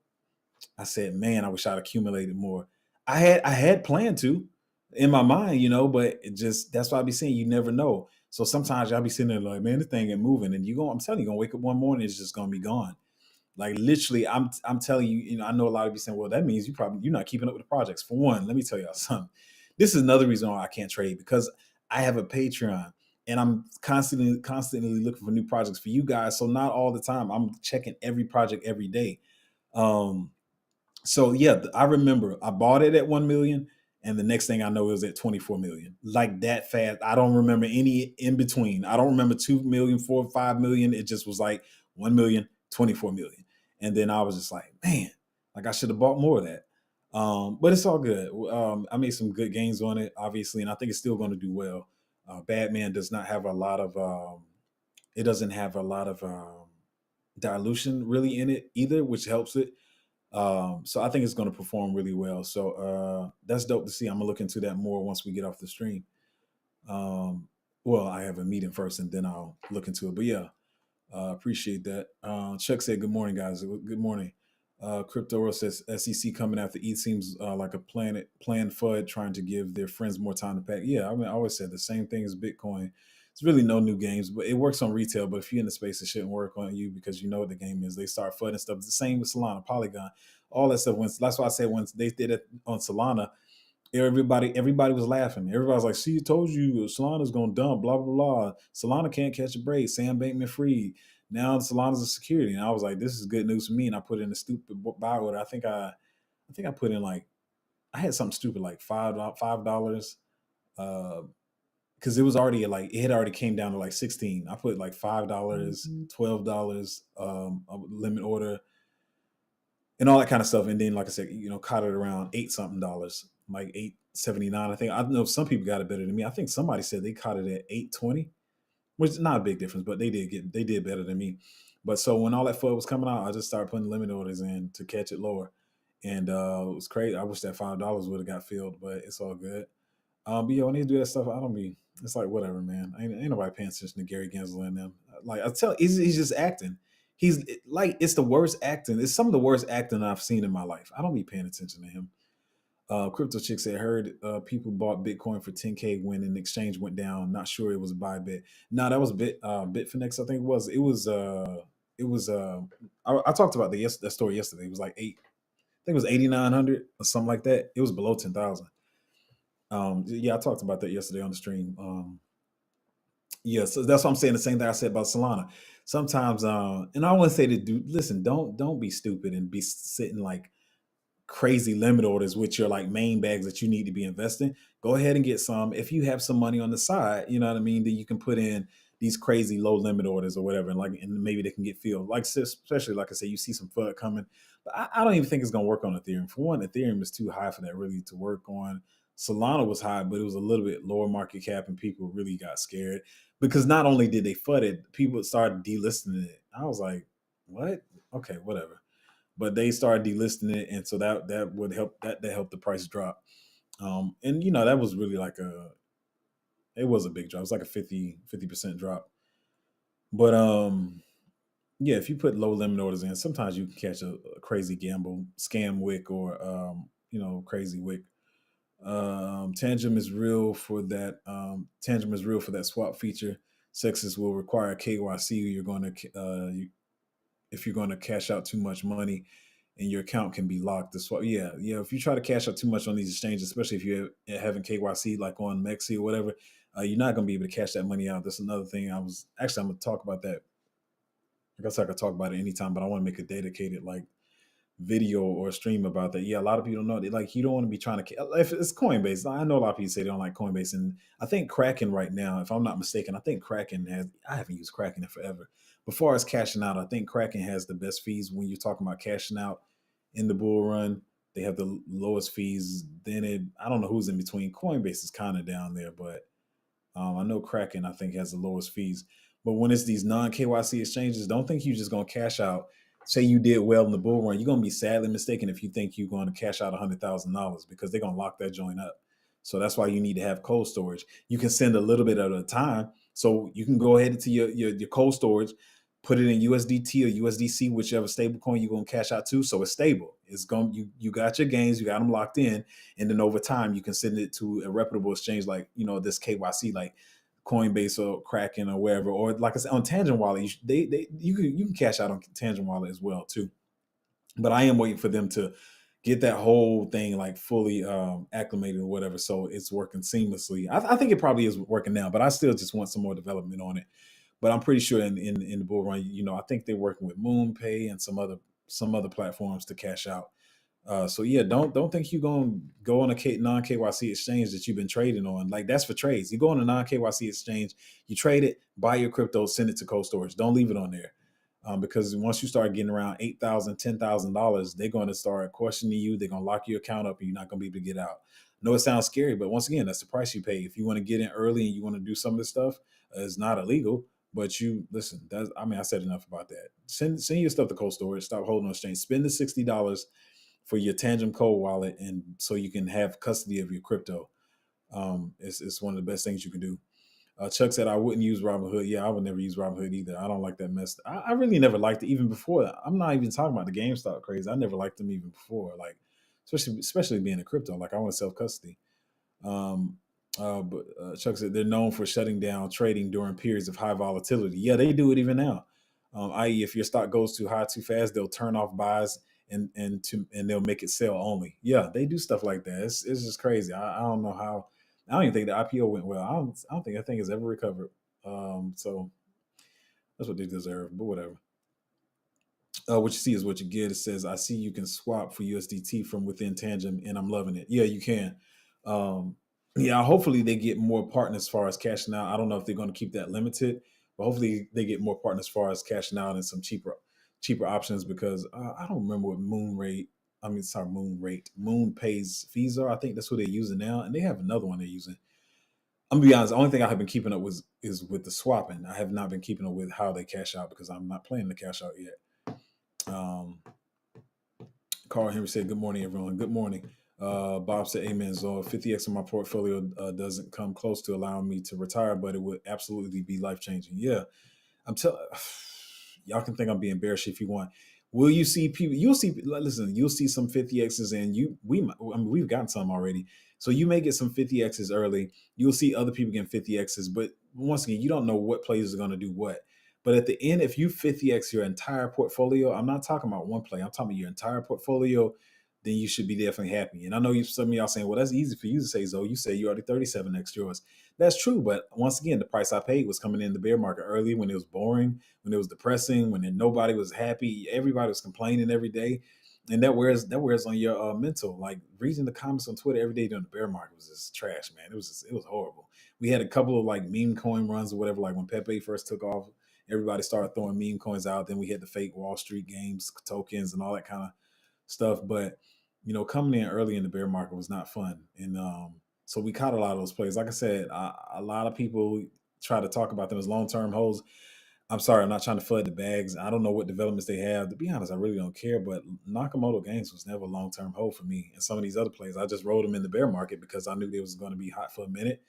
I said, "Man, I wish I'd accumulated more." I had planned to in my mind, but it just that's why I be saying you never know. So sometimes y'all be sitting there like, "Man, this thing ain't moving," and I'm telling you, you're gonna wake up one morning, it's just gonna be gone. Like, literally, I'm telling you, I know a lot of you saying, "Well, that means you're not keeping up with the projects." For one, let me tell y'all something. This is another reason why I can't trade, because I have a Patreon and I'm constantly looking for new projects for you guys. So not all the time. I'm checking every project every day. Um, so yeah, I remember I bought it at 1 million, and the next thing I know, it was at 24 million. Like, that fast. I don't remember any in between. I don't remember 2 million, 4, 5 million. It just was like 1 million, 24 million. And then I was just like, man, like, I should have bought more of that. But it's all good. I made some good gains on it, obviously, and I think it's still going to do well. Batman does not have a lot of it doesn't have a lot of dilution really in it either, which helps it. So I think it's going to perform really well. So that's dope to see. I'm gonna look into that more once we get off the stream. Um, well, I have a meeting first, and then I'll look into it. But yeah, appreciate that. Chuck said, "Good morning, guys. Good morning." Crypto World says SEC coming after ETH seems like a planned FUD trying to give their friends more time to pack. Yeah, I mean, I always said the same thing as Bitcoin. It's really no new games, but it works on retail. But if you're in the space, it shouldn't work on you, because you know what the game is. They start FUD and stuff. It's the same with Solana, Polygon, all that stuff. That's why I said once they did it on Solana, everybody was laughing. Everybody was like, "See, I told you Solana's gonna dump, blah blah blah. Solana can't catch a break. Sam Bankman Fried. Now Solana's a security." And I was like, "This is good news for me." And I put in a stupid buy order. I think I put in, like, I had something stupid like $5, because it was already like, it had already came down to like 16. I put like $5, $12 a limit order, and all that kind of stuff. And then, like I said, caught it around $8 something, like 8.79. I think, I know some people got it better than me. I think somebody said they caught it at 8.20, which is not a big difference, but they did better than me. But so when all that FUD was coming out, I just started putting limit orders in to catch it lower, and it was crazy. I wish that $5 would have got filled, but it's all good. But yeah, when they do that stuff, I don't be. It's like, whatever, man. Ain't nobody paying attention to Gary Gensler and them. Like, I tell, he's just acting. He's like, it's the worst acting. It's some of the worst acting I've seen in my life. I don't be paying attention to him. Crypto Chick said, "Heard people bought Bitcoin for 10K when an exchange went down. Not sure it was Bybit. No, that was Bitfinex. I think it was. It was. I talked about that story yesterday. It was like eight. I think it was 8,900 or something like that. It was below 10,000. Yeah, I talked about that yesterday on the stream. Yeah, so that's what I'm saying. The same thing I said about Solana. Sometimes, and I want to say to do, listen, don't be stupid and be sitting like crazy limit orders with your like main bags that you need to be investing. Go ahead and get some. If you have some money on the side, you know what I mean, that you can put in these crazy low limit orders or whatever, and maybe they can get filled. Like, especially like I say, you see some FUD coming, but I don't even think it's gonna work on Ethereum. For one, Ethereum is too high for that really to work on. Solana was high, but it was a little bit lower market cap, and people really got scared because not only did they FUD it, people started delisting it. I was like, what? Okay, whatever. But they started delisting it, and so that would help, that helped the price drop. And that was really like it was a big drop. It was like a 50% drop. But yeah, if you put low limit orders in, sometimes you can catch a crazy gamble, scam wick, or crazy wick. Tangent is real for that. Tangent is real for that swap feature. Sexes will require KYC. If you're going to cash out too much money, and your account can be locked. The swap, yeah, yeah. If you try to cash out too much on these exchanges, especially if you're having KYC like on Mexi or whatever, you're not going to be able to cash that money out. That's another thing. I'm going to talk about that. I guess I could talk about it anytime, but I want to make a dedicated like video or stream about that. Yeah, a lot of people don't know. Like, you don't want to be trying to. If it's Coinbase, I know a lot of people say they don't like Coinbase, and I think Kraken right now, if I'm not mistaken, I think Kraken has. I haven't used Kraken in forever. But as far as cashing out, I think Kraken has the best fees when you're talking about cashing out in the bull run. They have the lowest fees. Then I don't know who's in between. Coinbase is kind of down there, but I know Kraken, I think, has the lowest fees. But when it's these non KYC exchanges, don't think you're just going to cash out. Say you did well in the bull run, you're going to be sadly mistaken if you think you're going to cash out $100,000 because they're going to lock that joint up. So that's why you need to have cold storage. You can send a little bit at a time. So you can go ahead into your cold storage, put it in USDT or USDC, whichever stable coin you're going to cash out to. So it's stable. It's going you got your gains, you got them locked in, and then over time you can send it to a reputable exchange like this KYC like Coinbase or Kraken or wherever, or like I said on Tangent Wallet, you can cash out on Tangent Wallet as well too. But I am waiting for them to get that whole thing like fully acclimated or whatever, so it's working seamlessly. I think it probably is working now, but I still just want some more development on it. But I'm pretty sure in the bull run, I think they're working with MoonPay and some other platforms to cash out. So yeah, don't think you're gonna go on a non KYC exchange that you've been trading on. Like, that's for trades. You go on a non KYC exchange, you trade it, buy your crypto, send it to cold storage. Don't leave it on there, because once you start getting around $8,000, $10,000, they're going to start questioning you. They're gonna lock your account up, and you're not gonna be able to get out. I know it sounds scary, but once again, that's the price you pay. If you want to get in early and you want to do some of this stuff, it's not illegal. But you listen. I said enough about that. Send your stuff to cold storage. Stop holding on exchange. Spend the $60 for your Tangent Cold wallet, and so you can have custody of your crypto. It's one of the best things you can do. Chuck said, I wouldn't use Robinhood. Yeah, I would never use Robinhood either. I don't like that mess. I really never liked it even before. I'm not even talking about the GameStop craze. I never liked them even before. Like, especially being a crypto. Like, I want self custody. Um, but Chuck said they're known for shutting down trading during periods of high volatility. Yeah, they do it even now. I.e., if your stock goes too high too fast, they'll turn off buys and they'll make it sell only. Yeah, they do stuff like that. It's just crazy. I don't know how. I don't even think the IPO went well. I don't think that thing has ever recovered. So that's what they deserve. But whatever. What you see is what you get. It says, I see you can swap for USDT from within Tangent, and I'm loving it. Yeah, you can. Um, yeah, hopefully they get more partners as far as cashing out. I don't know if they're going to keep that limited, but hopefully they get more partners as far as cashing out and some cheaper options, because I don't remember what Moon Rate. Moon pays fees are. I think that's what they're using now, and they have another one they're using. I'm gonna be honest. The only thing I have been keeping up with is with the swapping. I have not been keeping up with how they cash out because I'm not planning to cash out yet. Um, Carl Henry said, "Good morning, everyone. Good morning." Bob said, "Amen." So 50x of my portfolio doesn't come close to allowing me to retire, but it would absolutely be life changing. Yeah, I'm telling y'all can think I'm being bearish if you want. Will you see people? You'll see. Listen, you'll see some 50x's, and we've gotten some already. So you may get some 50x's early. You'll see other people getting 50x's, but once again, you don't know what players are going to do what. But at the end, if you 50x your entire portfolio, I'm not talking about one play. I'm talking about your entire portfolio. Then you should be definitely happy. And I know some of y'all saying, "Well, that's easy for you to say, Zoe. You say you already 37x yours." That's true, but once again, the price I paid was coming in the bear market early when it was boring, when it was depressing, when nobody was happy, everybody was complaining every day, and that wears on your mental. Like, reading the comments on Twitter every day during the bear market was just trash, man. It was horrible. We had a couple of like meme coin runs or whatever. Like when Pepe first took off, everybody started throwing meme coins out. Then we had the fake Wall Street games tokens and all that kind of stuff. But coming in early in the bear market was not fun, and so we caught a lot of those plays. Like I said, a lot of people try to talk about them as long-term holds. I'm sorry, I'm not trying to flood the bags. I don't know what developments they have. To be honest, I really don't care. But Nakamoto Games was never a long-term hold for me. And some of these other plays, I just rode them in the bear market because I knew they was going to be hot for a minute.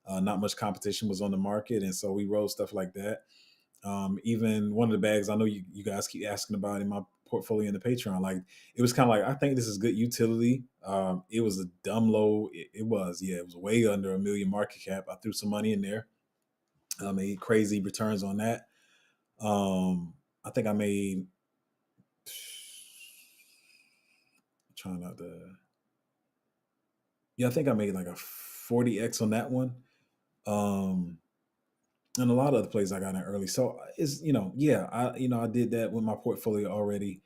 Not much competition was on the market, and so we rode stuff like that. Even one of the bags I know you guys keep asking about in my portfolio in the Patreon, like, it was kind of like, I think this is good utility. It was a dumb low. It was, yeah, it was way under a million market cap. I threw some money in there. I made crazy returns on that. I think I made trying not to. Yeah, I think I made like a 40x on that one. Um, and a lot of other plays I got in early. So it's yeah, I did that with my portfolio already.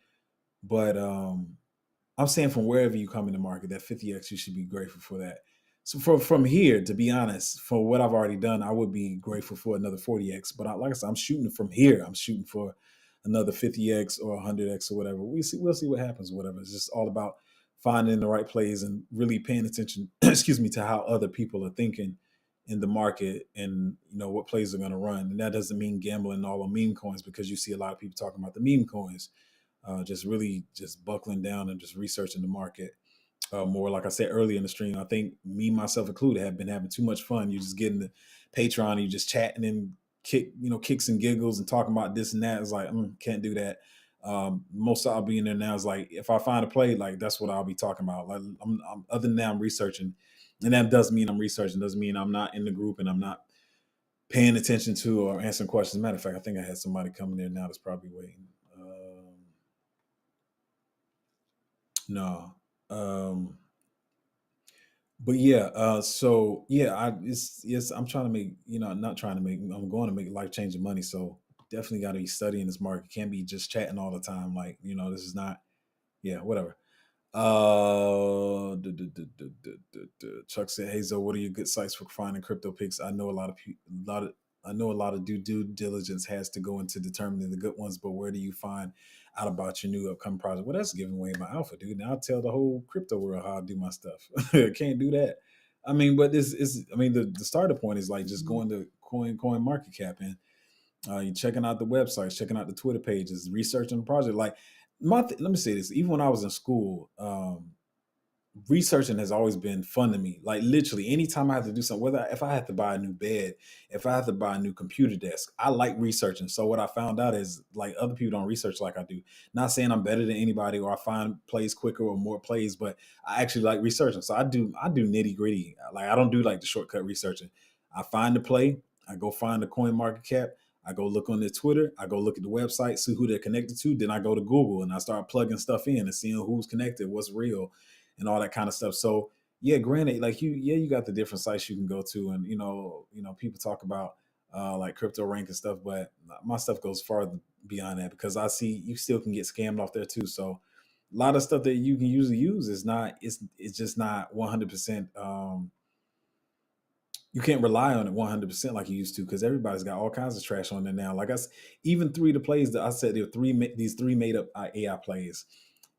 But I'm saying from wherever you come in the market, that 50x, you should be grateful for that. So from here, to be honest, for what I've already done, I would be grateful for another 40x. But like I said, I'm shooting from here. I'm shooting for another 50x or 100x or whatever. We'll see what happens. Whatever. It's just all about finding the right plays and really paying attention. excuse me, to how other people are thinking in the market, and what plays are going to run. And that doesn't mean gambling all on meme coins, because you see a lot of people talking about the meme coins. Just really just buckling down and just researching the market more. Like I said earlier in the stream, I think me, myself included, have been having too much fun. You just getting the Patreon, you just chatting and kicks and giggles and talking about this and that. It's like, can't do that. Most I'll be in there now is like, if I find a play, like that's what I'll be talking about. Like other than that, I'm researching, and that does mean I'm researching. Doesn't mean I'm not in the group and I'm not paying attention to or answering questions. Matter of fact, I think I had somebody coming in now that's probably waiting. No. But yeah, so yeah, I'm trying to make, not trying to make, I'm going to make life changing money. So definitely got to be studying this market. Can't be just chatting all the time. Like, this is not, yeah, whatever. Chuck said, "Hey Zo, what are your good sites for finding crypto picks? I know I know a lot of due diligence has to go into determining the good ones, but where do you find out about your new upcoming project?" Well, that's giving away my alpha, dude. Now I'll tell the whole crypto world how I do my stuff. Can't do that. I mean, but this is, I mean, the starter point is like just going to coin market cap, and you're checking out the websites, checking out the Twitter pages, researching the project. Like let me say this: even when I was in school, researching has always been fun to me. Like literally, anytime I have to do something, if I have to buy a new bed, if I have to buy a new computer desk, I like researching. So what I found out is like other people don't research like I do. Not saying I'm better than anybody or I find plays quicker or more plays, but I actually like researching. So I do nitty gritty. Like I don't do like the shortcut researching. I find the play, I go find the coin market cap, I go look on their Twitter, I go look at the website, see who they're connected to. Then I go to Google and I start plugging stuff in and seeing who's connected, what's real, and all that kind of stuff. So yeah, granted, like you got the different sites you can go to, and people talk about like crypto rank and stuff, but my stuff goes farther beyond that, because I see you still can get scammed off there too. So a lot of stuff that you can usually use is not, it's just not 100%. You can't rely on it 100% like you used to, because everybody's got all kinds of trash on there now. Like even three of the plays that I said, there are these three made up AI plays.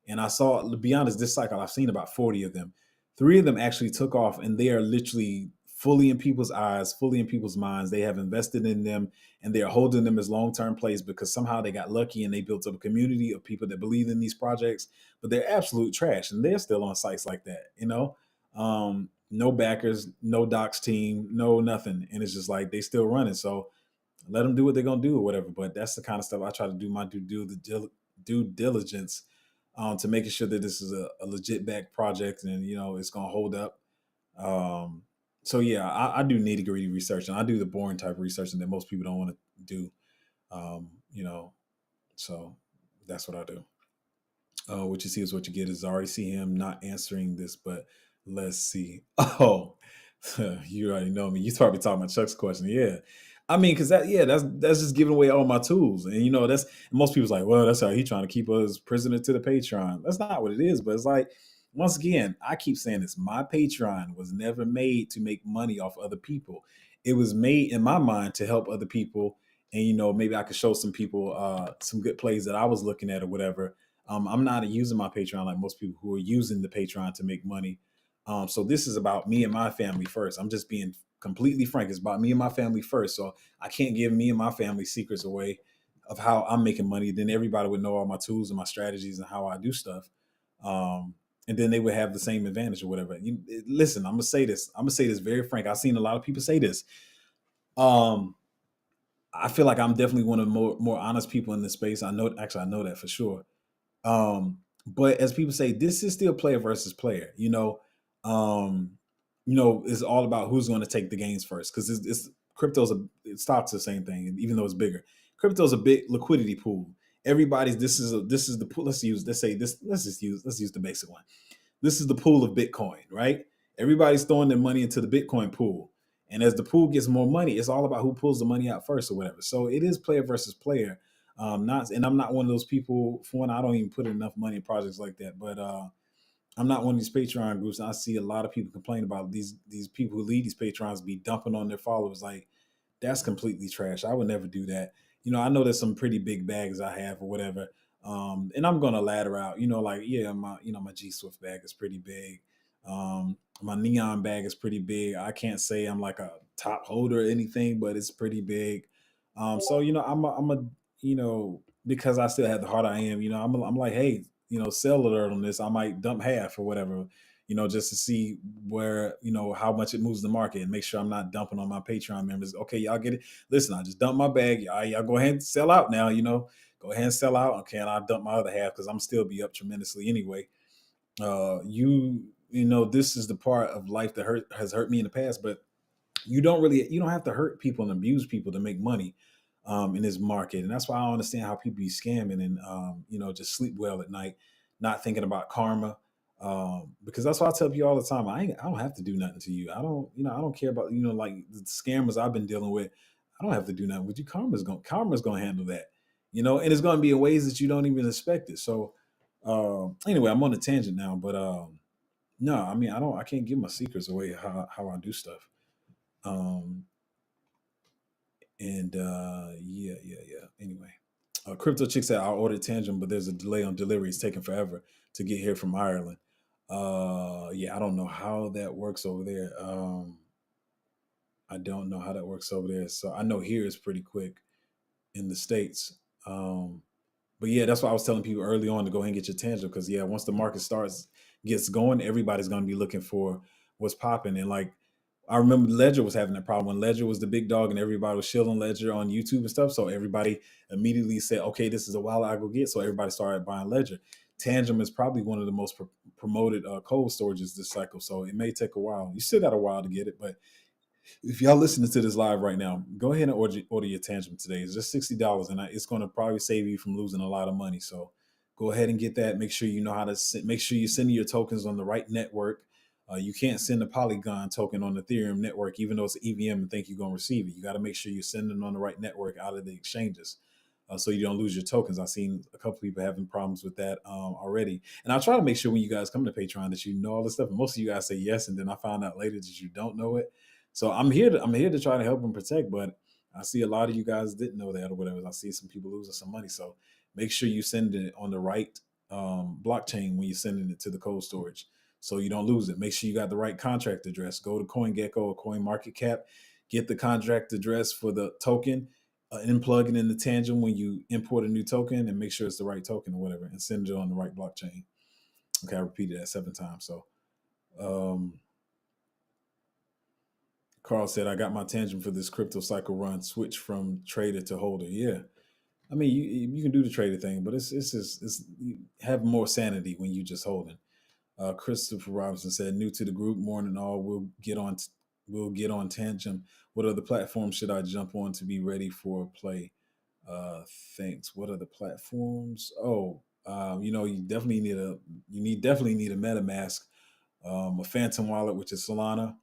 And I saw, to be honest, this cycle, I've seen about 40 of them. Three of them actually took off, and they are literally fully in people's eyes, fully in people's minds. They have invested in them, and they are holding them as long-term plays because somehow they got lucky and they built up a community of people that believe in these projects. But they're absolute trash, and they're still on sites like that. No backers, no docs team, no nothing. And it's just like they still running. So let them do what they're gonna do or whatever. But that's the kind of stuff I try to do my due diligence, to making sure that this is a legit back project, and it's gonna hold up. So yeah, I do nitty gritty research, and I do the boring type of research that most people don't want to do. Um, you know, so that's what I do. What you see is what you get. Is I already see him not answering this, but let's see. Oh, you already know me. You probably talking about Chuck's question. Yeah. I mean, because that's just giving away all my tools. And that's, most people's like, well, that's how he trying to keep us prisoner to the Patreon. That's not what it is. But it's like, once again, I keep saying this. My Patreon was never made to make money off other people. It was made in my mind to help other people. And maybe I could show some people some good plays that I was looking at or whatever. I'm not using my Patreon like most people who are using the Patreon to make money. So this is about me and my family first. I'm just being completely frank. It's about me and my family first. So I can't give me and my family secrets away of how I'm making money. Then everybody would know all my tools and my strategies and how I do stuff. And then they would have the same advantage or whatever. Listen, I'm gonna say this. I'm gonna say this very frank. I've seen a lot of people say this. I feel like I'm definitely one of the more honest people in this space. I know that for sure. But as people say, this is still player versus player. It's all about who's going to take the gains first, because it's stocks the same thing, even though it's bigger. Crypto's a big liquidity pool, everybody's this is the pool. Let's use the basic one. This is the pool of Bitcoin, right? Everybody's throwing their money into the Bitcoin pool. And as the pool gets more money, it's all about who pulls the money out first or whatever. So it is player versus player. Not and I'm not one of those people, for one, I don't even put enough money in projects like that. But I'm not one of these Patreon groups. And I see a lot of people complain about these people who lead these Patrons be dumping on their followers. Like, that's completely trash. I would never do that. I know there's some pretty big bags I have or whatever. And I'm gonna ladder out, like, yeah, my G Swift bag is pretty big. My neon bag is pretty big. I can't say I'm like a top holder or anything, but it's pretty big. So because I still have the heart I am, I'm like, hey, sell alert on this. I might dump half or whatever, just to see where, how much it moves the market and make sure I'm not dumping on my Patreon members. Okay, y'all get it. Listen, I just dumped my bag. Y'all go ahead and sell out now, go ahead and sell out. Okay, and I'll dump my other half because I'm still be up tremendously anyway. This is the part of life that has hurt me in the past, but you don't have to hurt people and abuse people to make money in this market. And that's why I don't understand how people be scamming and just sleep well at night, not thinking about karma. Because that's why I tell people all the time, I don't have to do nothing to you. I don't care about, like the scammers I've been dealing with. I don't have to do nothing with you. Karma's gonna handle that, and it's gonna be in ways that you don't even expect it. So anyway, I'm on a tangent now, but no, I mean, I can't give my secrets away how I do stuff. Um, and yeah. Anyway, Crypto Chick said I ordered Tangent, but there's a delay on delivery. It's taking forever to get here from Ireland. Yeah, I don't know how that works over there. I don't know how that works over there. So I know here it's pretty quick in the States. But yeah, that's why I was telling people early on to go ahead and get your Tangent, because yeah, once the market gets going, everybody's going to be looking for what's popping. And like, I remember Ledger was having that problem when Ledger was the big dog and everybody was shilling Ledger on YouTube and stuff. So everybody immediately said, okay, this is a wallet I go get. So everybody started buying Ledger. Tangent is probably one of the most promoted cold storages this cycle. So it may take a while. You still got a while to get it, but if y'all listening to this live right now, go ahead and order your Tangent today. It's just $60, and it's going to probably save you from losing a lot of money. So go ahead and get that. Make sure you know how to make sure you send your tokens on the right network. You can't send a Polygon token on the Ethereum network, even though it's an EVM, and think you're going to receive it. You got to make sure you're sending on the right network out of the exchanges, so you don't lose your tokens. I've seen a couple people having problems with that already. And I try to make sure when you guys come to Patreon that you know all this stuff. And most of you guys say yes, and then I find out later that you don't know it. So I'm here to try to help and protect, but I see a lot of you guys didn't know that or whatever. I see some people losing some money. So make sure you send it on the right blockchain when you're sending it to the cold storage, so you don't lose it. Make sure you got the right contract address. Go to CoinGecko or CoinMarketCap, get the contract address for the token, and plug it in the Tangent when you import a new token, and make sure it's the right token or whatever, and send it on the right blockchain. Okay, I repeated that 7 times. So Carl said, I got my Tangent for this crypto cycle run, switch from trader to holder. Yeah. I mean, you can do the trader thing, but it's you have more sanity when you just holding. Christopher Robinson said, new to the group, morning all. We'll get on Tangent. What other platforms should I jump on to be ready for play? Thanks. What are the platforms? Oh, you definitely need a MetaMask, a Phantom wallet, which is Solana.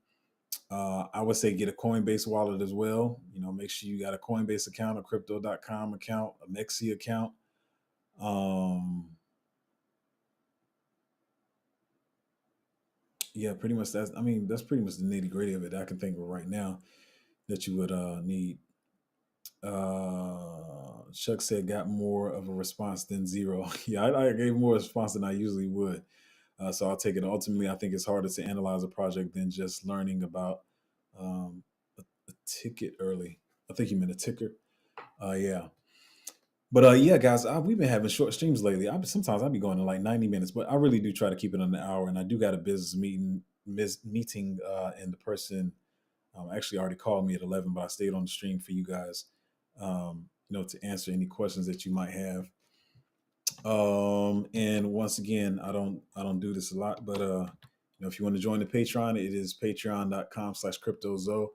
I would say get a Coinbase wallet as well. Make sure you got a Coinbase account, a crypto.com account, a Mexi account. Yeah, pretty much that's pretty much the nitty gritty of it I can think of right now that you would need. Chuck said got more of a response than zero. Yeah, I gave more response than I usually would. So I'll take it. Ultimately, I think it's harder to analyze a project than just learning about a ticket early. I think you meant a ticker. Yeah. But yeah, guys, we've been having short streams lately. Sometimes I'll be going to like 90 minutes, but I really do try to keep it on the hour. And I do got a business meeting, and the person actually already called me at 11, but I stayed on the stream for you guys, to answer any questions that you might have. And once again, I don't do this a lot, but if you want to join the Patreon, it is patreon.com/cryptozo.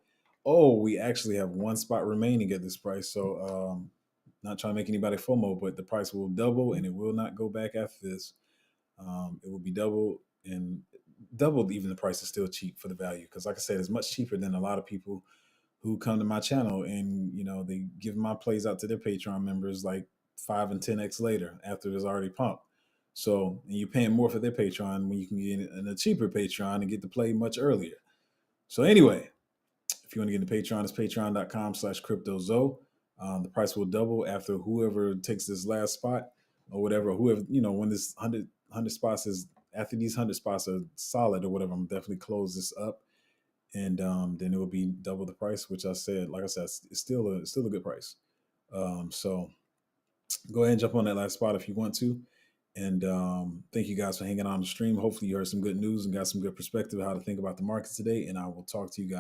Oh, we actually have one spot remaining at this price. So not trying to make anybody FOMO, but the price will double and it will not go back after this. It will be doubled, and doubled. Even the price is still cheap for the value, because like I said, it's much cheaper than a lot of people who come to my channel and they give my plays out to their Patreon members like 5 and 10x later after it's already pumped. So and you're paying more for their Patreon when you can get in a cheaper Patreon and get the play much earlier. So anyway, if you want to get into Patreon, it's patreon.com/cryptozo. The price will double after whoever takes this last spot or whatever, whoever, when this 100 spots is, after these 100 spots are solid or whatever, I'm definitely close this up. And then it will be double the price, which like I said, it's still a good price. So go ahead and jump on that last spot if you want to. And thank you guys for hanging on the stream. Hopefully you heard some good news and got some good perspective of how to think about the market today. And I will talk to you guys.